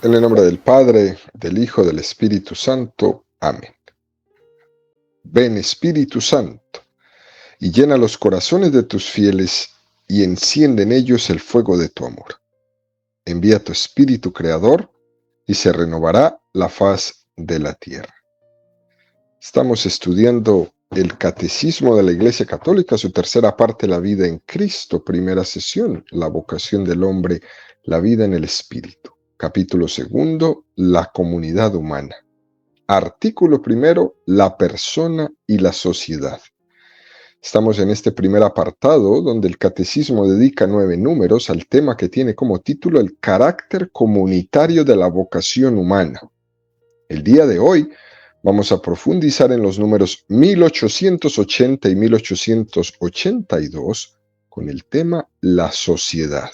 En el nombre del Padre, del Hijo, del Espíritu Santo. Amén. Ven, Espíritu Santo, y llena los corazones de tus fieles, y enciende en ellos el fuego de tu amor. Envía tu Espíritu Creador, y se renovará la faz de la tierra. Estamos estudiando el Catecismo de la Iglesia Católica, su tercera parte, la vida en Cristo, primera sesión, la vocación del hombre, la vida en el Espíritu. Capítulo segundo, la comunidad humana. Artículo primero, la persona y la sociedad. Estamos en este primer apartado donde el Catecismo dedica 9 números al tema que tiene como título el carácter comunitario de la vocación humana. El día de hoy vamos a profundizar en los números 1880 y 1882 con el tema la sociedad.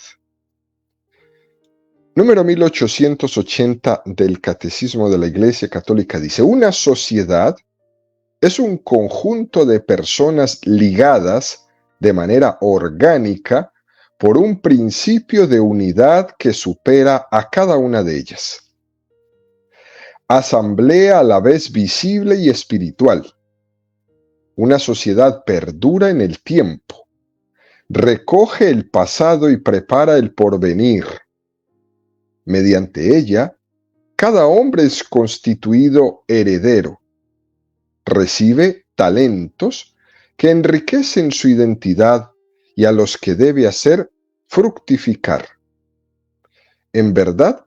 Número 1880 del Catecismo de la Iglesia Católica dice: una sociedad es un conjunto de personas ligadas de manera orgánica por un principio de unidad que supera a cada una de ellas. Asamblea a la vez visible y espiritual. Una sociedad perdura en el tiempo, recoge el pasado y prepara el porvenir. Mediante ella, cada hombre es constituido heredero. Recibe talentos que enriquecen su identidad y a los que debe hacer fructificar. En verdad,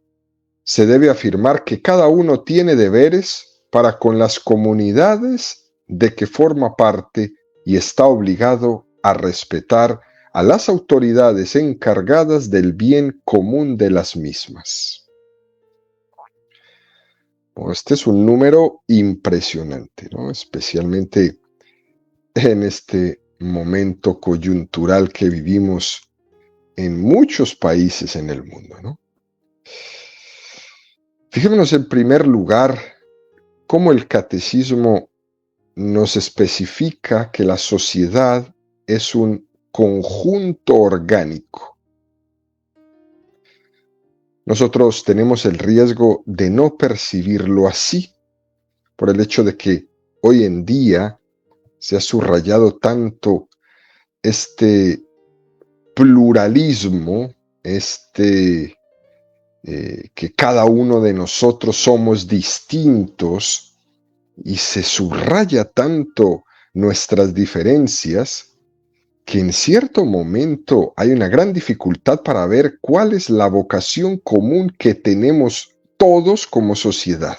se debe afirmar que cada uno tiene deberes para con las comunidades de que forma parte y está obligado a respetar a las autoridades encargadas del bien común de las mismas. Este es un número impresionante, ¿no? Especialmente en este momento coyuntural que vivimos en muchos países en el mundo, ¿no? Fijémonos en primer lugar cómo el catecismo nos especifica que la sociedad es un conjunto orgánico. Nosotros tenemos el riesgo de no percibirlo así, por el hecho de que hoy en día se ha subrayado tanto este pluralismo, que cada uno de nosotros somos distintos, y se subraya tanto nuestras diferencias, que en cierto momento hay una gran dificultad para ver cuál es la vocación común que tenemos todos como sociedad.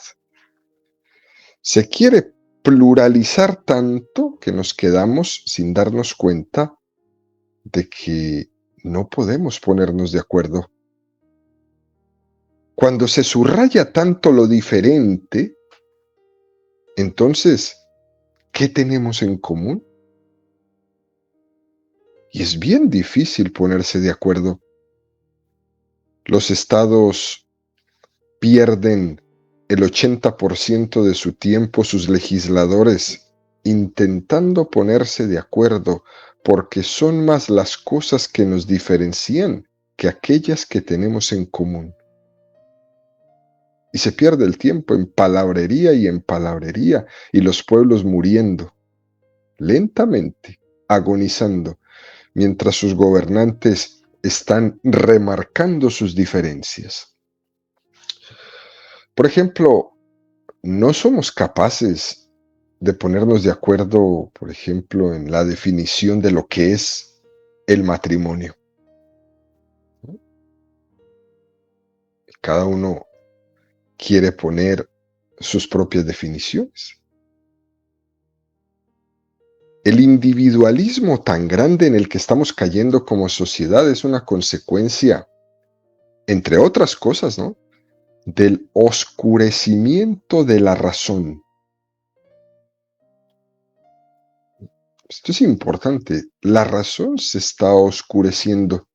Se quiere pluralizar tanto que nos quedamos sin darnos cuenta de que no podemos ponernos de acuerdo. Cuando se subraya tanto lo diferente, entonces, ¿qué tenemos en común? Y es bien difícil ponerse de acuerdo. Los estados pierden el 80% de su tiempo, sus legisladores, intentando ponerse de acuerdo, porque son más las cosas que nos diferencian que aquellas que tenemos en común. Y se pierde el tiempo en palabrería, y los pueblos muriendo, lentamente, agonizando, mientras sus gobernantes están remarcando sus diferencias. Por ejemplo, no somos capaces de ponernos de acuerdo, por ejemplo, en la definición de lo que es el matrimonio. Cada uno quiere poner sus propias definiciones. El individualismo tan grande en el que estamos cayendo como sociedad es una consecuencia, entre otras cosas, ¿no?, del oscurecimiento de la razón. Esto es importante. La razón se está oscureciendo.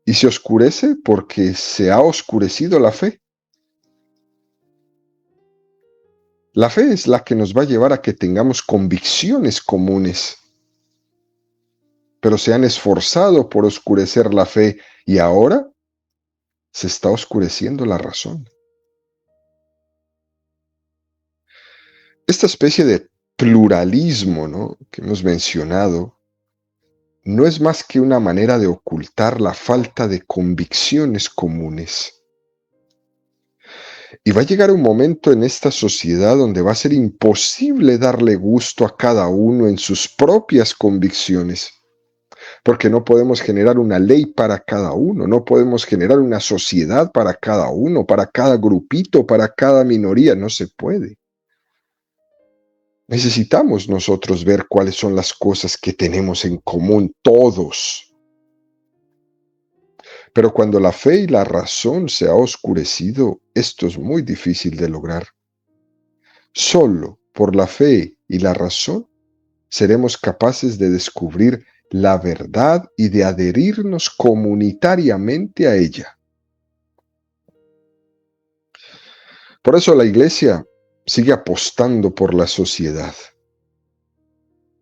Y se oscurece porque se ha oscurecido la fe. La fe es la que nos va a llevar a que tengamos convicciones comunes. Pero se han esforzado por oscurecer la fe y ahora se está oscureciendo la razón. Esta especie de pluralismo, ¿no?, que hemos mencionado, no es más que una manera de ocultar la falta de convicciones comunes. Y va a llegar un momento en esta sociedad donde va a ser imposible darle gusto a cada uno en sus propias convicciones, porque no podemos generar una ley para cada uno, no podemos generar una sociedad para cada uno, para cada grupito, para cada minoría, no se puede. Necesitamos nosotros ver cuáles son las cosas que tenemos en común todos. Pero cuando la fe y la razón se ha oscurecido, esto es muy difícil de lograr. Solo por la fe y la razón seremos capaces de descubrir la verdad y de adherirnos comunitariamente a ella. Por eso la Iglesia sigue apostando por la sociedad,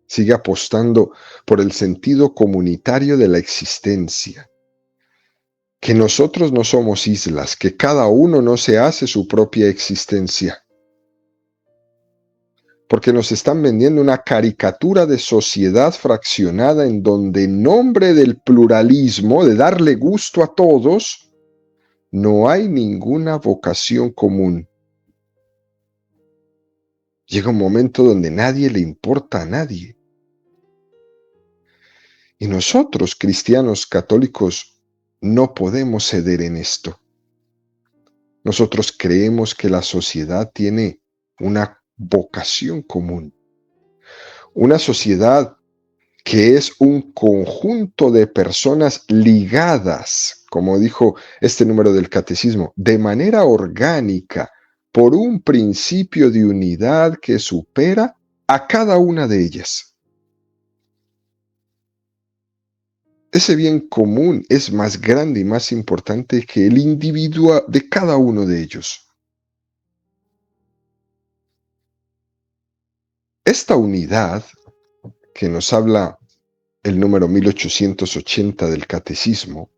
sigue apostando por el sentido comunitario de la existencia, que nosotros no somos islas, que cada uno no se hace su propia existencia, porque nos están vendiendo una caricatura de sociedad fraccionada en donde en nombre del pluralismo, de darle gusto a todos, no hay ninguna vocación común. Llega un momento donde nadie le importa a nadie. Y nosotros, cristianos católicos, no podemos ceder en esto. Nosotros creemos que la sociedad tiene una vocación común. Una sociedad que es un conjunto de personas ligadas, como dijo este número del catecismo, de manera orgánica, por un principio de unidad que supera a cada una de ellas. Ese bien común es más grande y más importante que el individuo de cada uno de ellos. Esta unidad que nos habla el número 1880 del Catecismo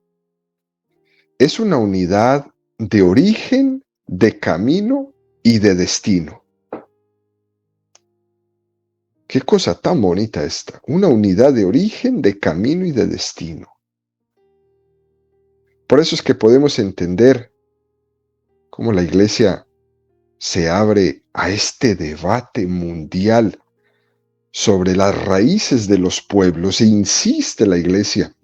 es una unidad de origen, de camino y de destino. Qué cosa tan bonita esta, una unidad de origen, de camino y de destino. Por eso es que podemos entender cómo la Iglesia se abre a este debate mundial sobre las raíces de los pueblos e insiste la Iglesia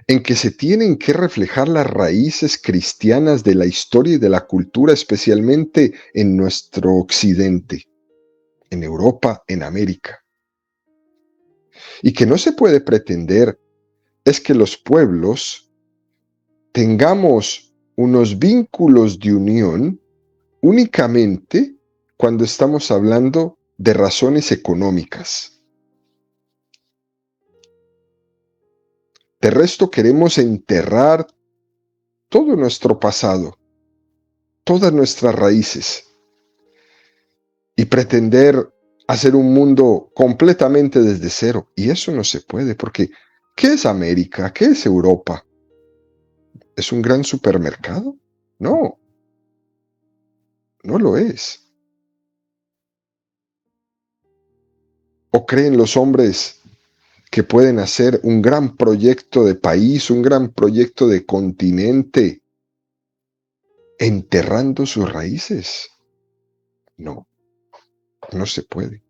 en que se tienen que reflejar las raíces cristianas de la historia y de la cultura, especialmente en nuestro occidente, en Europa, en América. Y que no se puede pretender es que los pueblos tengamos unos vínculos de unión únicamente cuando estamos hablando de razones económicas. De resto queremos enterrar todo nuestro pasado, todas nuestras raíces, y pretender hacer un mundo completamente desde cero. Y eso no se puede, porque ¿qué es América? ¿Qué es Europa? ¿Es un gran supermercado? No, no lo es. ¿O creen los hombres que pueden hacer un gran proyecto de país, un gran proyecto de continente, enterrando sus raíces? No, no se puede.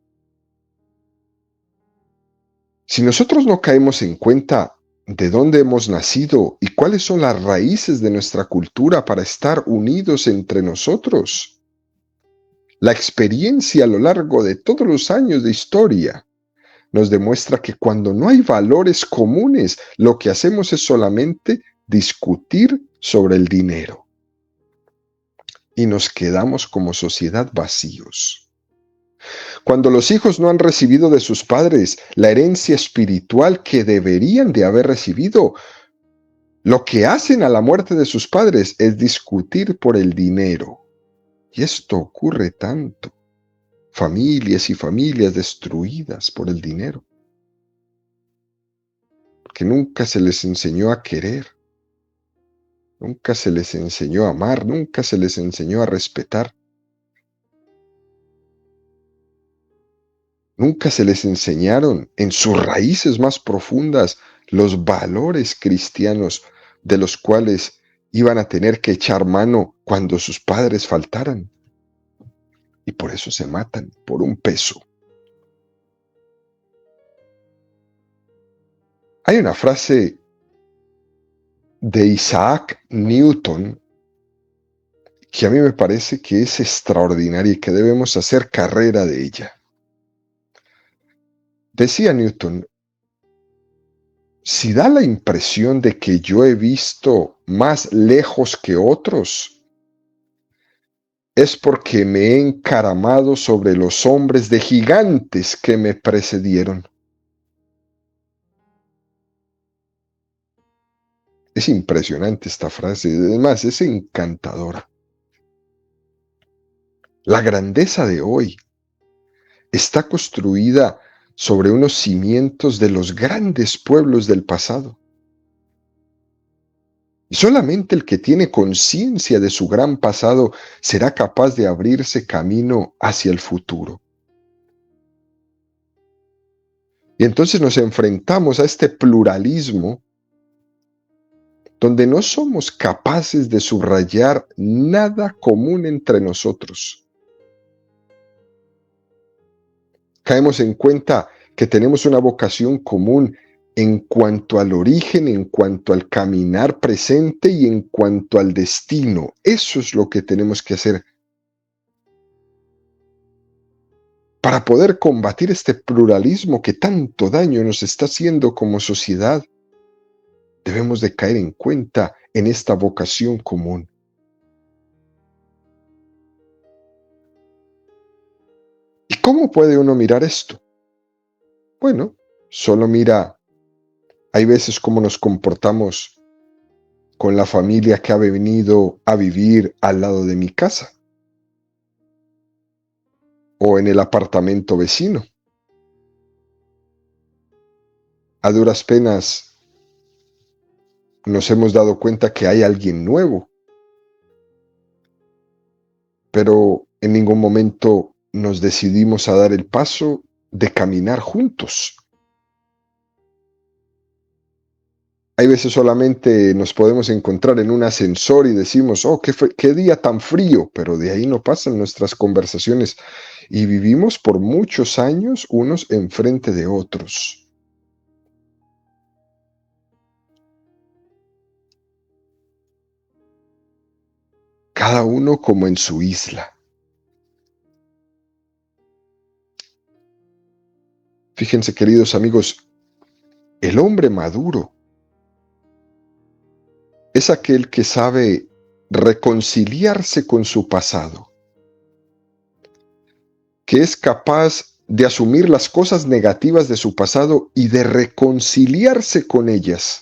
Si nosotros no caemos en cuenta de dónde hemos nacido y cuáles son las raíces de nuestra cultura para estar unidos entre nosotros, la experiencia a lo largo de todos los años de historia nos demuestra que cuando no hay valores comunes, lo que hacemos es solamente discutir sobre el dinero. Y nos quedamos como sociedad vacíos. Cuando los hijos no han recibido de sus padres la herencia espiritual que deberían de haber recibido, lo que hacen a la muerte de sus padres es discutir por el dinero. Y esto ocurre tanto. Familias y familias destruidas por el dinero, que nunca se les enseñó a querer. nunca se les enseñó a amar, nunca se les enseñó a respetar, nunca se les enseñaron en sus raíces más profundas los valores cristianos de los cuales iban a tener que echar mano cuando sus padres faltaran. Y por eso se matan, por un peso. Hay una frase de Isaac Newton que a mí me parece que es extraordinaria y que debemos hacer carrera de ella. Decía Newton: si da la impresión de que yo he visto más lejos que otros, es porque me he encaramado sobre los hombres de gigantes que me precedieron. Es impresionante esta frase, además es encantadora. La grandeza de hoy está construida sobre unos cimientos de los grandes pueblos del pasado. Y solamente el que tiene conciencia de su gran pasado será capaz de abrirse camino hacia el futuro. Y entonces nos enfrentamos a este pluralismo donde no somos capaces de subrayar nada común entre nosotros. Caemos en cuenta que tenemos una vocación común en cuanto al origen, en cuanto al caminar presente y en cuanto al destino. Eso es lo que tenemos que hacer para poder combatir este pluralismo que tanto daño nos está haciendo como sociedad. Debemos de caer en cuenta en esta vocación común. ¿Y cómo puede uno mirar esto? Bueno, solo mira, hay veces cómo nos comportamos con la familia que ha venido a vivir al lado de mi casa o en el apartamento vecino. A duras penas nos hemos dado cuenta que hay alguien nuevo, pero en ningún momento nos decidimos a dar el paso de caminar juntos. Hay veces solamente nos podemos encontrar en un ascensor y decimos: oh, qué día tan frío, pero de ahí no pasan nuestras conversaciones y vivimos por muchos años unos enfrente de otros. Cada uno como en su isla. Fíjense, queridos amigos, el hombre maduro es aquel que sabe reconciliarse con su pasado, que es capaz de asumir las cosas negativas de su pasado y de reconciliarse con ellas.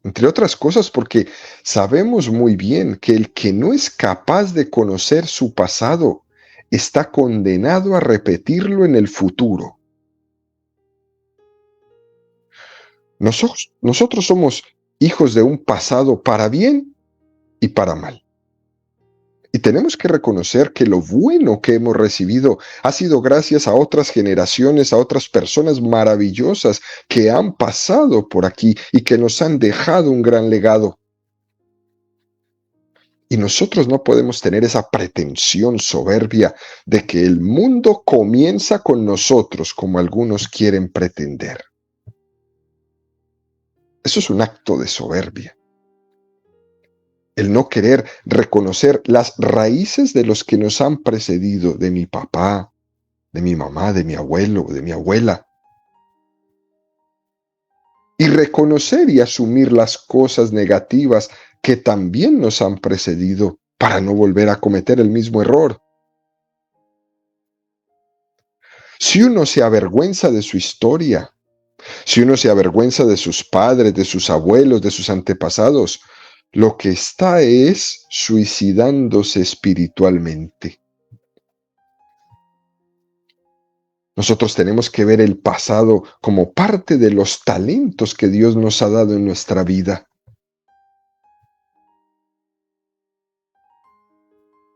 Entre otras cosas porque sabemos muy bien que el que no es capaz de conocer su pasado está condenado a repetirlo en el futuro. Nosotros somos hijos de un pasado para bien y para mal. Y tenemos que reconocer que lo bueno que hemos recibido ha sido gracias a otras generaciones, a otras personas maravillosas que han pasado por aquí y que nos han dejado un gran legado. Y nosotros no podemos tener esa pretensión soberbia de que el mundo comienza con nosotros, como algunos quieren pretender. Eso es un acto de soberbia. El no querer reconocer las raíces de los que nos han precedido, de mi papá, de mi mamá, de mi abuelo, de mi abuela. Y reconocer y asumir las cosas negativas que también nos han precedido para no volver a cometer el mismo error. Si uno se avergüenza de su historia, si uno se avergüenza de sus padres, de sus abuelos, de sus antepasados, lo que está es suicidándose espiritualmente. Nosotros tenemos que ver el pasado como parte de los talentos que Dios nos ha dado en nuestra vida.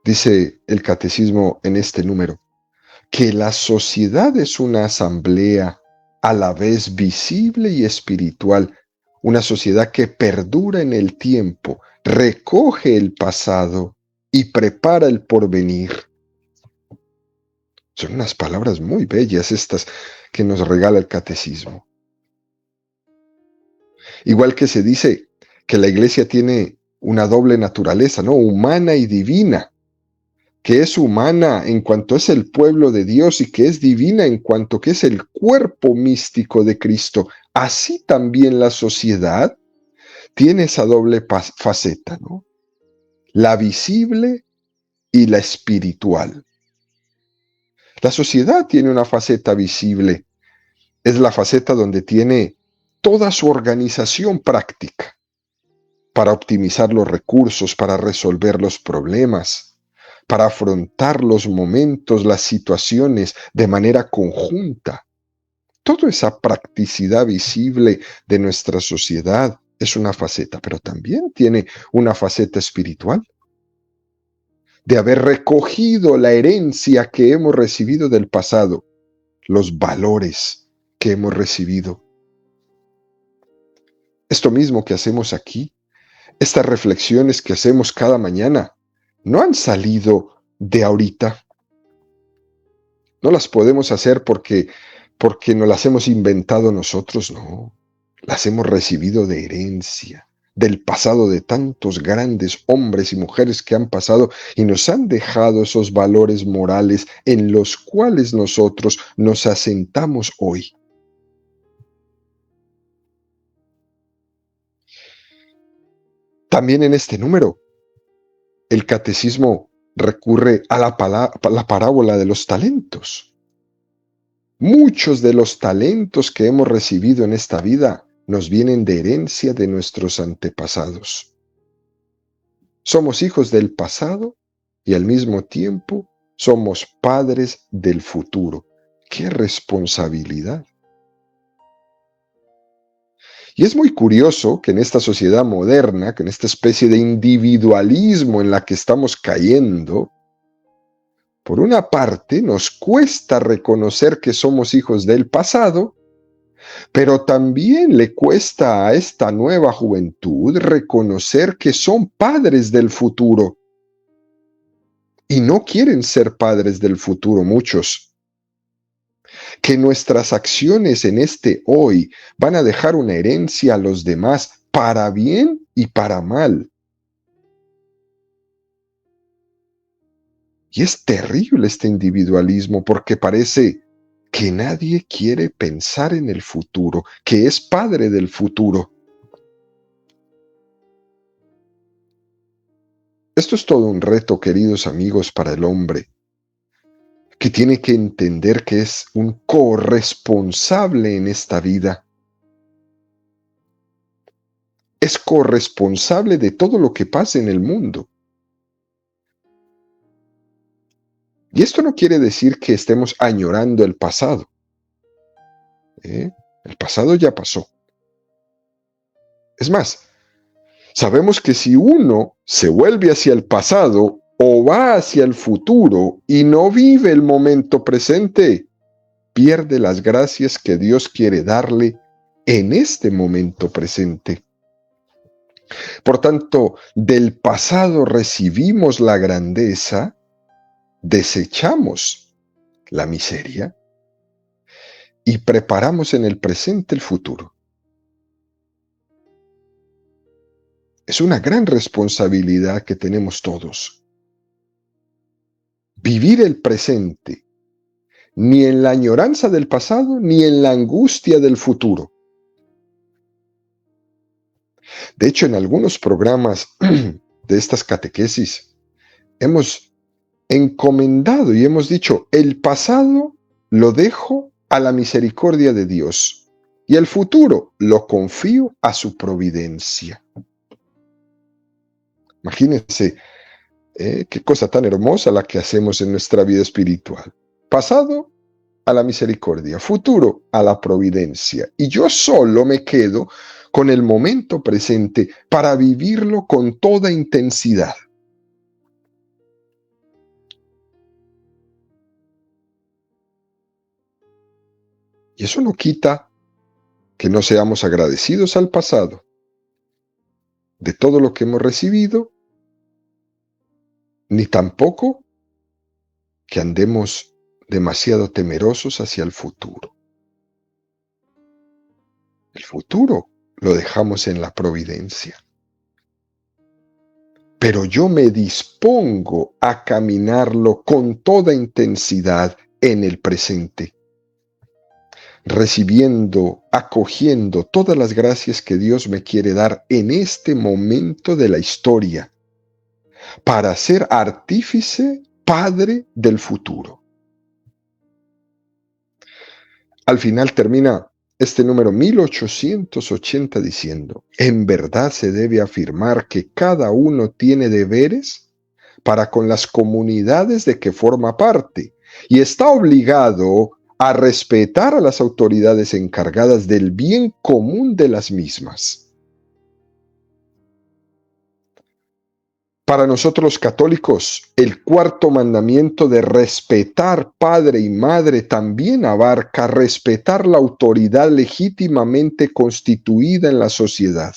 Dice el catecismo en este número, que la sociedad es una asamblea a la vez visible y espiritual, una sociedad que perdura en el tiempo, recoge el pasado y prepara el porvenir. Son unas palabras muy bellas estas que nos regala el catecismo. Igual que se dice que la iglesia tiene una doble naturaleza, ¿no? Humana y divina, que es humana en cuanto es el pueblo de Dios y que es divina en cuanto que es el cuerpo místico de Cristo. Así también la sociedad tiene esa doble faceta, ¿no? La visible y la espiritual. La sociedad tiene una faceta visible, es la faceta donde tiene toda su organización práctica para optimizar los recursos, para resolver los problemas, para afrontar los momentos, las situaciones de manera conjunta. Toda esa practicidad visible de nuestra sociedad es una faceta, pero también tiene una faceta espiritual, de haber recogido la herencia que hemos recibido del pasado, los valores que hemos recibido. Esto mismo que hacemos aquí, estas reflexiones que hacemos cada mañana, no han salido de ahorita. No las podemos hacer porque nos las hemos inventado nosotros, no. Las hemos recibido de herencia, del pasado de tantos grandes hombres y mujeres que han pasado y nos han dejado esos valores morales en los cuales nosotros nos asentamos hoy. También en este número, el catecismo recurre a la parábola de los talentos. Muchos de los talentos que hemos recibido en esta vida nos vienen de herencia de nuestros antepasados. Somos hijos del pasado y al mismo tiempo somos padres del futuro. ¡Qué responsabilidad! Y es muy curioso que en esta sociedad moderna, que en esta especie de individualismo en la que estamos cayendo, por una parte nos cuesta reconocer que somos hijos del pasado, pero también le cuesta a esta nueva juventud reconocer que son padres del futuro. Y no quieren ser padres del futuro muchos. Que nuestras acciones en este hoy van a dejar una herencia a los demás para bien y para mal. Y es terrible este individualismo porque parece que nadie quiere pensar en el futuro, que es padre del futuro. Esto es todo un reto, queridos amigos, para el hombre, que tiene que entender que es un corresponsable en esta vida. Es corresponsable de todo lo que pasa en el mundo. Y esto no quiere decir que estemos añorando el pasado. El pasado ya pasó. Es más, sabemos que si uno se vuelve hacia el pasado o va hacia el futuro y no vive el momento presente, pierde las gracias que Dios quiere darle en este momento presente. Por tanto, del pasado recibimos la grandeza, desechamos la miseria y preparamos en el presente el futuro. Es una gran responsabilidad que tenemos todos. Vivir el presente, ni en la añoranza del pasado, ni en la angustia del futuro. De hecho, en algunos programas de estas catequesis hemos encomendado y hemos dicho, el pasado lo dejo a la misericordia de Dios y el futuro lo confío a su providencia. Imagínense qué cosa tan hermosa la que hacemos en nuestra vida espiritual. Pasado a la misericordia, futuro a la providencia. Y yo solo me quedo con el momento presente para vivirlo con toda intensidad. Y eso no quita que no seamos agradecidos al pasado de todo lo que hemos recibido, ni tampoco que andemos demasiado temerosos hacia el futuro. El futuro lo dejamos en la providencia. Pero yo me dispongo a caminarlo con toda intensidad en el presente, recibiendo, acogiendo todas las gracias que Dios me quiere dar en este momento de la historia, para ser artífice, padre del futuro. Al final termina este número 1880 diciendo: en verdad se debe afirmar que cada uno tiene deberes para con las comunidades de que forma parte y está obligado a respetar a las autoridades encargadas del bien común de las mismas. Para nosotros los católicos, el cuarto mandamiento de respetar padre y madre también abarca respetar la autoridad legítimamente constituida en la sociedad.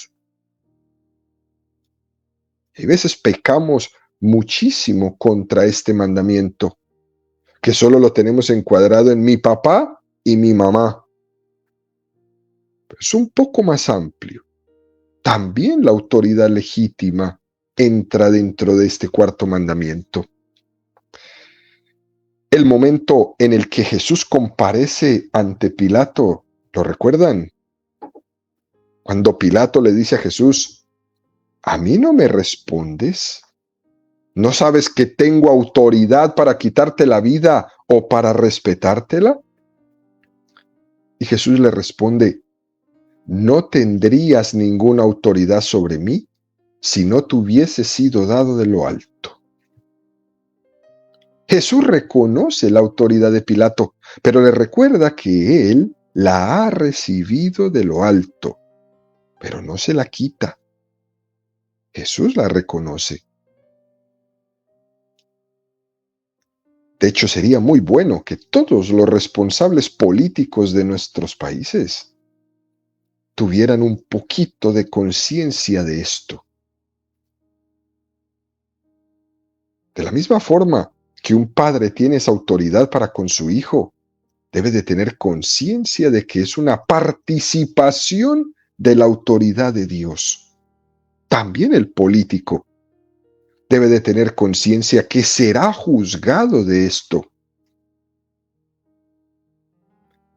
Y a veces pecamos muchísimo contra este mandamiento, que solo lo tenemos encuadrado en mi papá y mi mamá. Es un poco más amplio. También la autoridad legítima entra dentro de este cuarto mandamiento. El momento en el que Jesús comparece ante Pilato, ¿lo recuerdan? Cuando Pilato le dice a Jesús: ¿a mí no me respondes? ¿No sabes que tengo autoridad para quitarte la vida o para respetártela? Y Jesús le responde: ¿no tendrías ninguna autoridad sobre mí si no te hubiese sido dado de lo alto? Jesús reconoce la autoridad de Pilato, pero le recuerda que él la ha recibido de lo alto, pero no se la quita. Jesús la reconoce. De hecho, sería muy bueno que todos los responsables políticos de nuestros países tuvieran un poquito de conciencia de esto. De la misma forma que un padre tiene esa autoridad para con su hijo, debe de tener conciencia de que es una participación de la autoridad de Dios. También el político debe de tener conciencia que será juzgado de esto.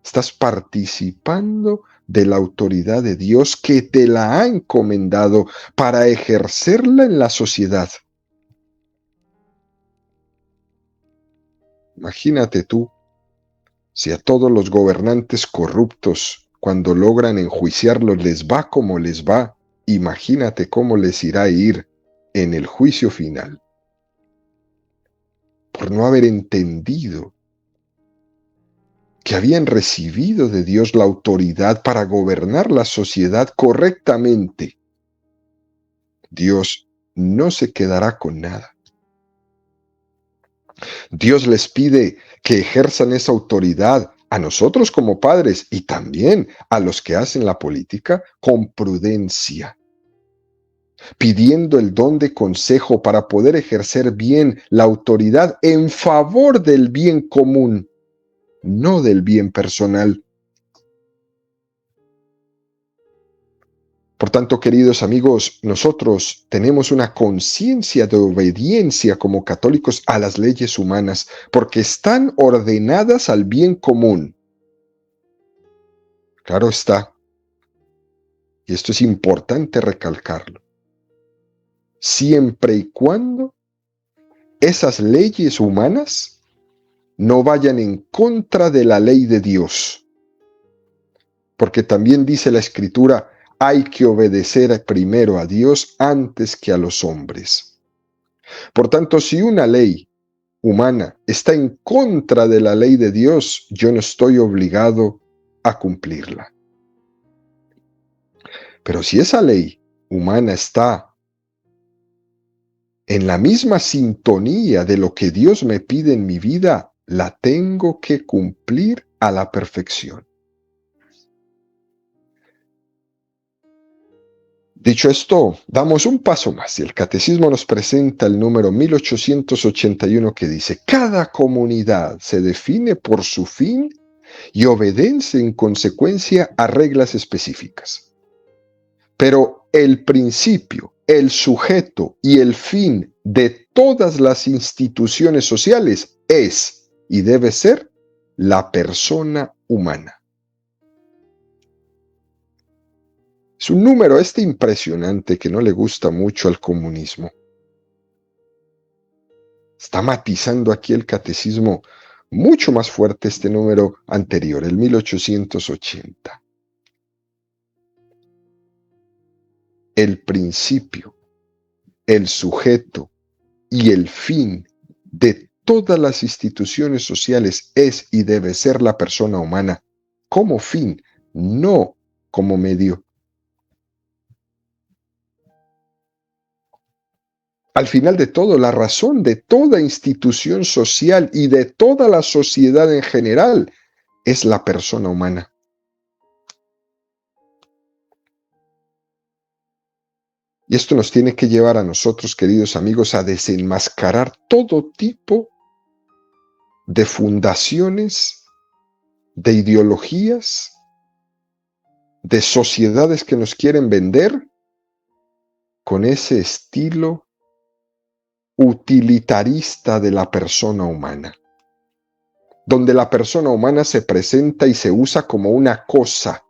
Estás participando de la autoridad de Dios que te la ha encomendado para ejercerla en la sociedad. Imagínate tú, si a todos los gobernantes corruptos, cuando logran enjuiciarlos, les va como les va, imagínate cómo les irá a ir en el juicio final, por no haber entendido que habían recibido de Dios la autoridad para gobernar la sociedad correctamente. Dios no se quedará con nada. Dios les pide que ejerzan esa autoridad a nosotros como padres y también a los que hacen la política con prudencia, pidiendo el don de consejo para poder ejercer bien la autoridad en favor del bien común, no del bien personal. Por tanto, queridos amigos, nosotros tenemos una conciencia de obediencia como católicos a las leyes humanas, porque están ordenadas al bien común. Claro está, y esto es importante recalcarlo, siempre y cuando esas leyes humanas no vayan en contra de la ley de Dios. Porque también dice la Escritura: hay que obedecer primero a Dios antes que a los hombres. Por tanto, si una ley humana está en contra de la ley de Dios, yo no estoy obligado a cumplirla. Pero si esa ley humana está en la misma sintonía de lo que Dios me pide en mi vida, la tengo que cumplir a la perfección. Dicho esto, damos un paso más y el Catecismo nos presenta el número 1881 que dice: cada comunidad se define por su fin y obedece en consecuencia a reglas específicas. Pero el principio, el sujeto y el fin de todas las instituciones sociales es y debe ser la persona humana. Es un número impresionante que no le gusta mucho al comunismo. Está matizando aquí el catecismo mucho más fuerte este número anterior, el 1880. El principio, el sujeto y el fin de todas las instituciones sociales es y debe ser la persona humana como fin, no como medio. Al final de todo, la razón de toda institución social y de toda la sociedad en general es la persona humana. Y esto nos tiene que llevar a nosotros, queridos amigos, a desenmascarar todo tipo de fundaciones, de ideologías, de sociedades que nos quieren vender con ese estilo utilitarista de la persona humana, donde la persona humana se presenta y se usa como una cosa,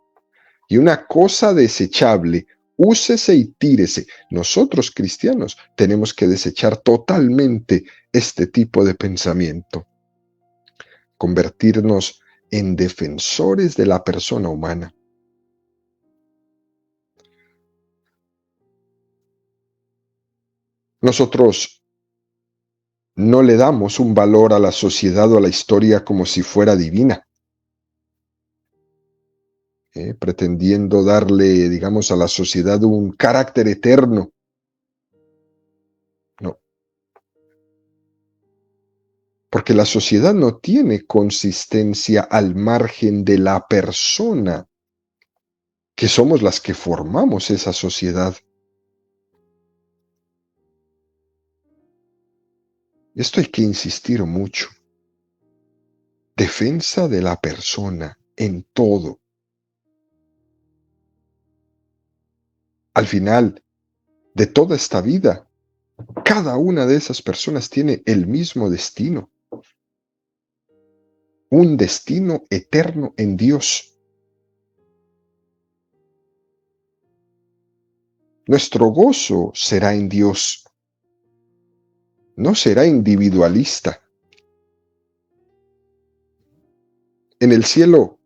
y una cosa desechable. Úsese y tírese. Nosotros, cristianos, tenemos que desechar totalmente este tipo de pensamiento, convertirnos en defensores de la persona humana. Nosotros no le damos un valor a la sociedad o a la historia como si fuera divina, pretendiendo darle, digamos, a la sociedad un carácter eterno. No, porque la sociedad no tiene consistencia al margen de la persona, que somos las que formamos esa sociedad. Esto hay que insistir mucho. Defensa de la persona en todo. Al final de toda esta vida, cada una de esas personas tiene el mismo destino. Un destino eterno en Dios. Nuestro gozo será en Dios. No será individualista. En el cielo,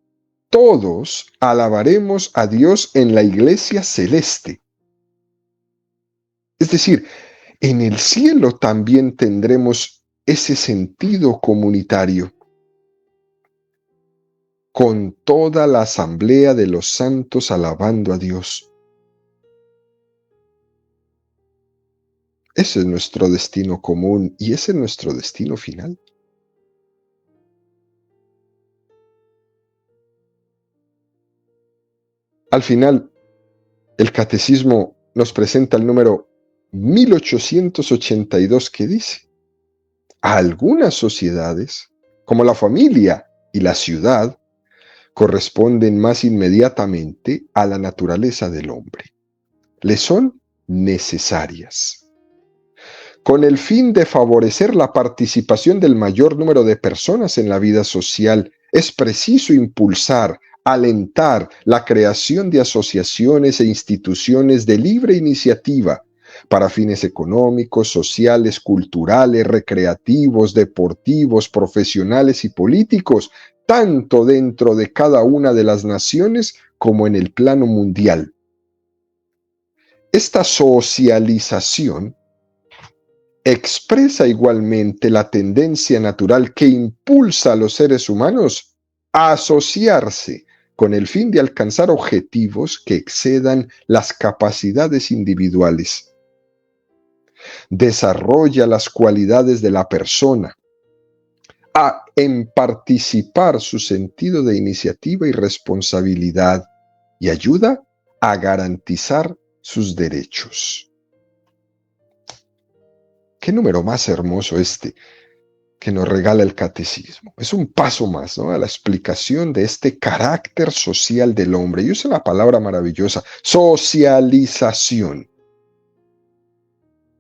todos alabaremos a Dios en la iglesia celeste. Es decir, en el cielo también tendremos ese sentido comunitario, con toda la asamblea de los santos alabando a Dios. Ese es nuestro destino común y ese es nuestro destino final. Al final, el catecismo nos presenta el número 1882 que dice: a algunas sociedades, como la familia y la ciudad, corresponden más inmediatamente a la naturaleza del hombre. Le son necesarias. Con el fin de favorecer la participación del mayor número de personas en la vida social, es preciso impulsar, alentar la creación de asociaciones e instituciones de libre iniciativa para fines económicos, sociales, culturales, recreativos, deportivos, profesionales y políticos, tanto dentro de cada una de las naciones como en el plano mundial. Esta socialización expresa igualmente la tendencia natural que impulsa a los seres humanos a asociarse con el fin de alcanzar objetivos que excedan las capacidades individuales. Desarrolla las cualidades de la persona, en participar su sentido de iniciativa y responsabilidad, y ayuda a garantizar sus derechos. Qué número más hermoso este que nos regala el catecismo. Es un paso más, ¿no?, a la explicación de este carácter social del hombre. Y usa la palabra maravillosa, socialización.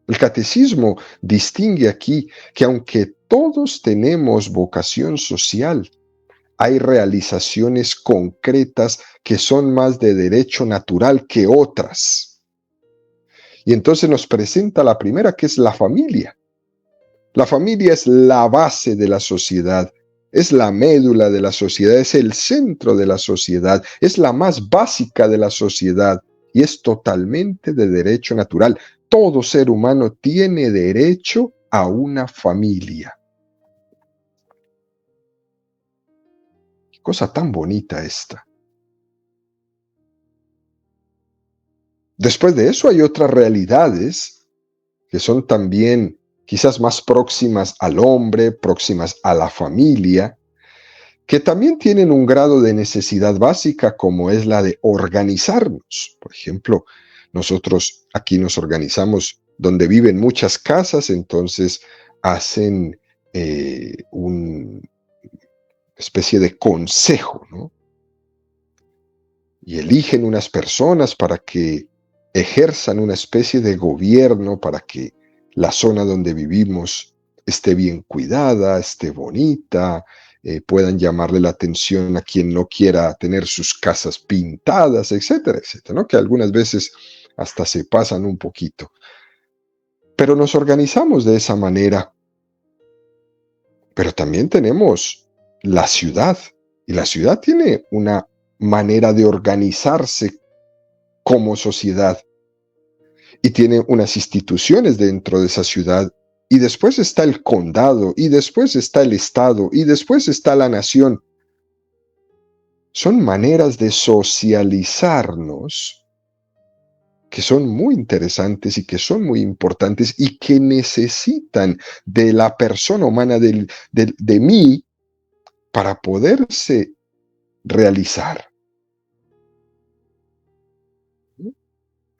El catecismo distingue aquí que aunque todos tenemos vocación social, hay realizaciones concretas que son más de derecho natural que otras. Y entonces nos presenta la primera, que es la familia. La familia es la base de la sociedad, es la médula de la sociedad, es el centro de la sociedad, es la más básica de la sociedad y es totalmente de derecho natural. Todo ser humano tiene derecho a una familia. Qué cosa tan bonita esta. Después de eso hay otras realidades que son también quizás más próximas al hombre, próximas a la familia, que también tienen un grado de necesidad básica, como es la de organizarnos. Por ejemplo, nosotros aquí nos organizamos donde viven muchas casas, entonces hacen una especie de consejo, ¿no? Y eligen unas personas para que ejerzan una especie de gobierno, para que la zona donde vivimos esté bien cuidada, esté bonita, puedan llamarle la atención a quien no quiera tener sus casas pintadas, etcétera, etcétera, ¿no? Que algunas veces hasta se pasan un poquito. Pero nos organizamos de esa manera. Pero también tenemos la ciudad, y la ciudad tiene una manera de organizarse como sociedad, y tiene unas instituciones dentro de esa ciudad, y después está el condado, y después está el estado, y después está la nación. Son maneras de socializarnos que son muy interesantes y que son muy importantes y que necesitan de la persona humana, de mí, para poderse realizar.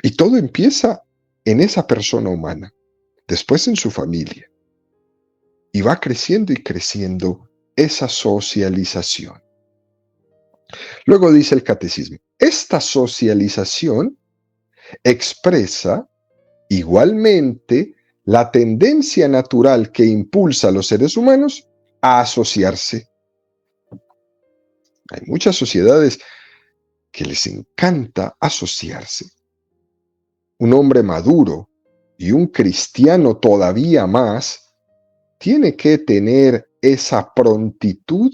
Y todo empieza en esa persona humana, después en su familia. Y va creciendo y creciendo esa socialización. Luego dice el catecismo, esta socialización expresa igualmente la tendencia natural que impulsa a los seres humanos a asociarse. Hay muchas sociedades que les encanta asociarse. Un hombre maduro y un cristiano todavía más tiene que tener esa prontitud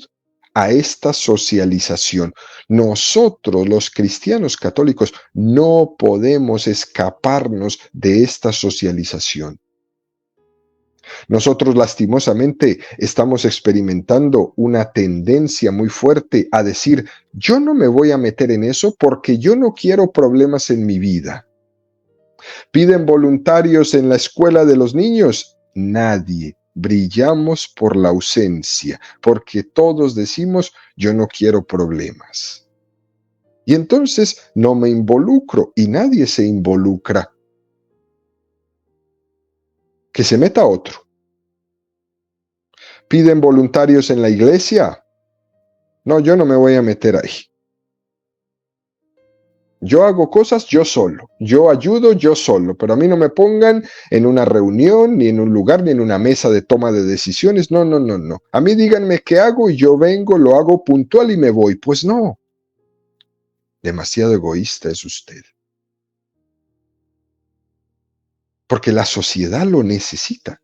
a esta socialización. Nosotros, los cristianos católicos, no podemos escaparnos de esta socialización. Nosotros lastimosamente estamos experimentando una tendencia muy fuerte a decir, yo no me voy a meter en eso porque yo no quiero problemas en mi vida. ¿Piden voluntarios en la escuela de los niños? Nadie. Brillamos por la ausencia, porque todos decimos, yo no quiero problemas. Y entonces no me involucro y nadie se involucra. Que se meta otro. ¿Piden voluntarios en la iglesia? No, yo no me voy a meter ahí. Yo hago cosas yo solo, yo ayudo yo solo, pero a mí no me pongan en una reunión, ni en un lugar, ni en una mesa de toma de decisiones. No, no, no, no. A mí díganme qué hago y yo vengo, lo hago puntual y me voy. Pues no. Demasiado egoísta es usted. Porque la sociedad lo necesita.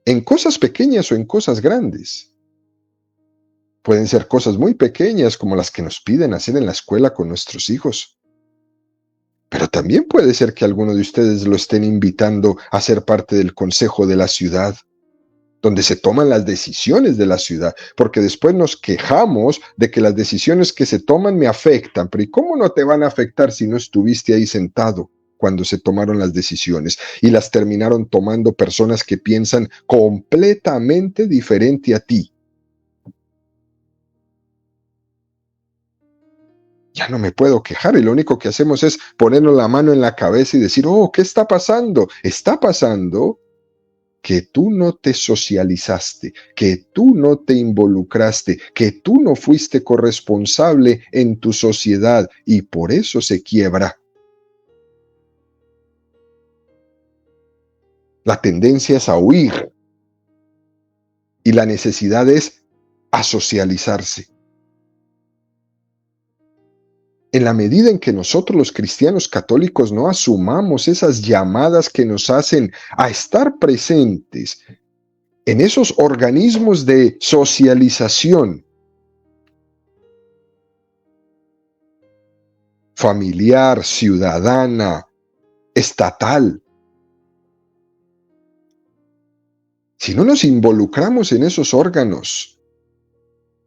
En cosas pequeñas o en cosas grandes. Pueden ser cosas muy pequeñas como las que nos piden hacer en la escuela con nuestros hijos. Pero también puede ser que alguno de ustedes lo estén invitando a ser parte del consejo de la ciudad, donde se toman las decisiones de la ciudad, porque después nos quejamos de que las decisiones que se toman me afectan. Pero ¿y cómo no te van a afectar si no estuviste ahí sentado cuando se tomaron las decisiones y las terminaron tomando personas que piensan completamente diferente a ti? ya no me puedo quejar y lo único que hacemos es ponernos la mano en la cabeza y decir, oh, ¿qué está pasando? Está pasando que tú no te socializaste, que tú no te involucraste, que tú no fuiste corresponsable en tu sociedad y por eso se quiebra. La tendencia es a huir y la necesidad es a socializarse. En la medida en que nosotros los cristianos católicos no asumamos esas llamadas que nos hacen a estar presentes en esos organismos de socialización familiar, ciudadana, estatal, si no nos involucramos en esos órganos,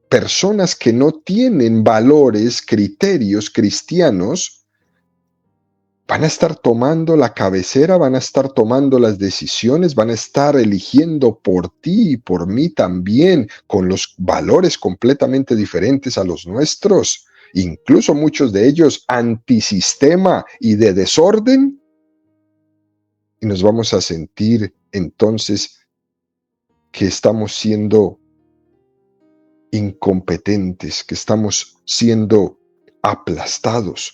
personas que no tienen valores, criterios cristianos, van a estar tomando la cabecera, van a estar tomando las decisiones, van a estar eligiendo por ti y por mí también, con los valores completamente diferentes a los nuestros, incluso muchos de ellos antisistema y de desorden, y nos vamos a sentir entonces que estamos siendo incompetentes, que estamos siendo aplastados.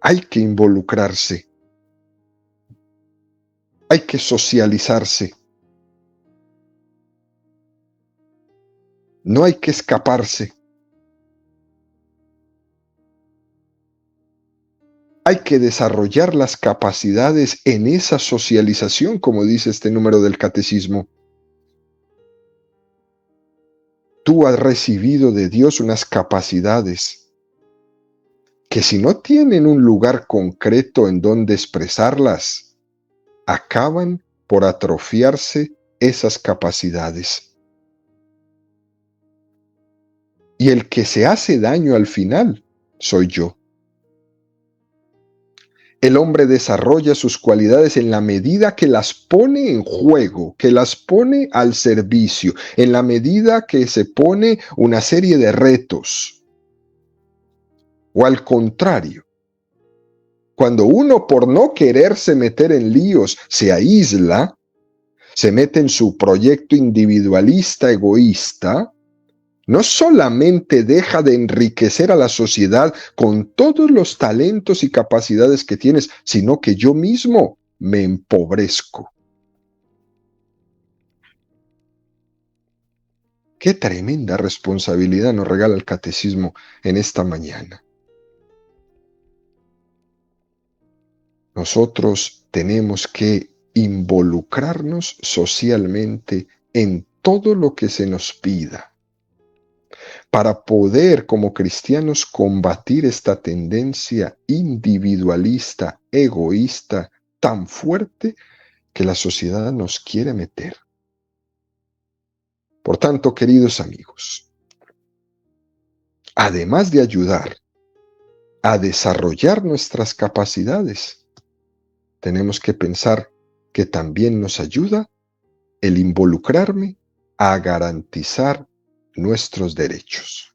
Hay que involucrarse, hay que socializarse, no hay que escaparse, hay que desarrollar las capacidades en esa socialización, como dice este número del catecismo. Tú has recibido de Dios unas capacidades que si no tienen un lugar concreto en donde expresarlas, acaban por atrofiarse esas capacidades. Y el que se hace daño al final soy yo. El hombre desarrolla sus cualidades en la medida que las pone en juego, que las pone al servicio, en la medida que se pone una serie de retos. O al contrario, cuando uno por no quererse meter en líos se aísla, se mete en su proyecto individualista, egoísta, no solamente deja de enriquecer a la sociedad con todos los talentos y capacidades que tienes, sino que yo mismo me empobrezco. Qué tremenda responsabilidad nos regala el catecismo en esta mañana. Nosotros tenemos que involucrarnos socialmente en todo lo que se nos pida, para poder como cristianos combatir esta tendencia individualista, egoísta, tan fuerte que la sociedad nos quiere meter. Por tanto, queridos amigos, además de ayudar a desarrollar nuestras capacidades, tenemos que pensar que también nos ayuda el involucrarme a garantizar nuestros derechos.